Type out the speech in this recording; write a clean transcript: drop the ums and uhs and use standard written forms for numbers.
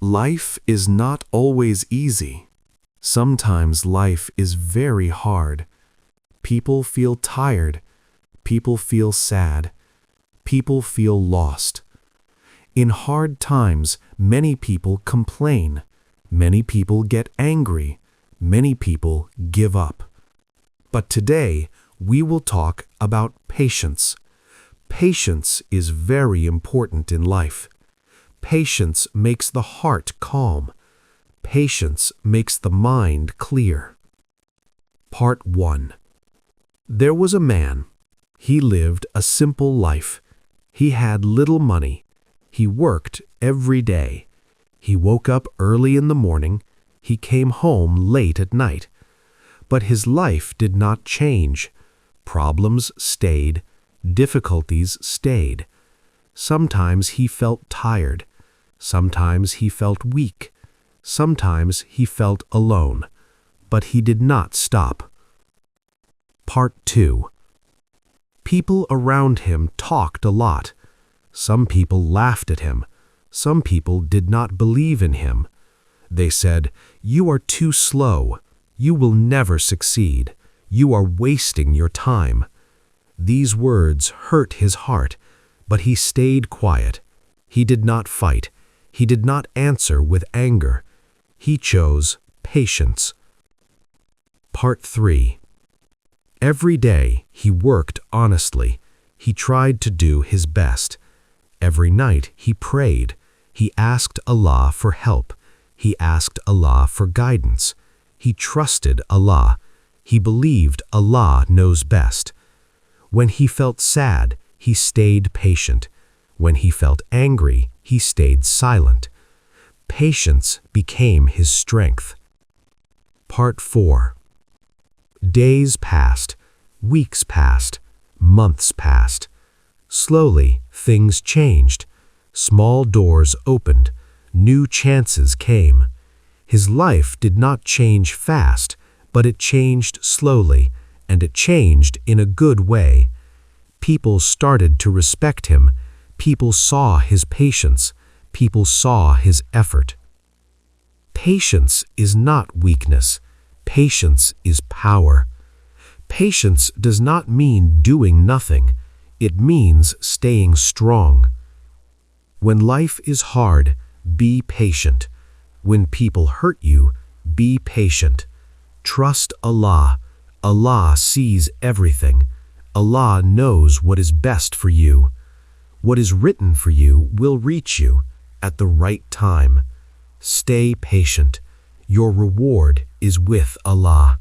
Life is not always easy. Sometimes life is very hard. People feel tired. People feel sad. People feel lost. In hard times, many people complain. Many people get angry. Many people give up. But today, we will talk about patience. Patience is very important in life. Patience makes the heart calm. Patience makes the mind clear. Part 1. There was a man. He lived a simple life. He had little money. He worked every day. He woke up early in the morning. He came home late at night. But his life did not change. Problems stayed. Difficulties stayed. Sometimes he felt tired. Sometimes he felt weak. Sometimes he felt alone. But he did not stop. Part 2. People around him talked a lot. Some people laughed at him. Some people did not believe in him. They said, "You are too slow. You will never succeed. You are wasting your time." These words hurt his heart, but he stayed quiet. He did not fight. He did not answer with anger. He chose patience. Part 3. Every day he worked honestly. He tried to do his best. Every night he prayed. He asked Allah for help. He asked Allah for guidance. He trusted Allah. He believed Allah knows best. When he felt sad, he stayed patient. When he felt angry, he stayed silent. Patience became his strength. Part 4. Days passed. Weeks passed. Months passed. Slowly, things changed. Small doors opened. New chances came. His life did not change fast, but it changed slowly, and it changed in a good way. People started to respect him. People saw his patience. People saw his effort. Patience is not weakness. Patience is power. Patience does not mean doing nothing. It means staying strong. When life is hard, be patient. When people hurt you, be patient. Trust Allah. Allah sees everything. Allah knows what is best for you. What is written for you will reach you at the right time. Stay patient. Your reward is with Allah.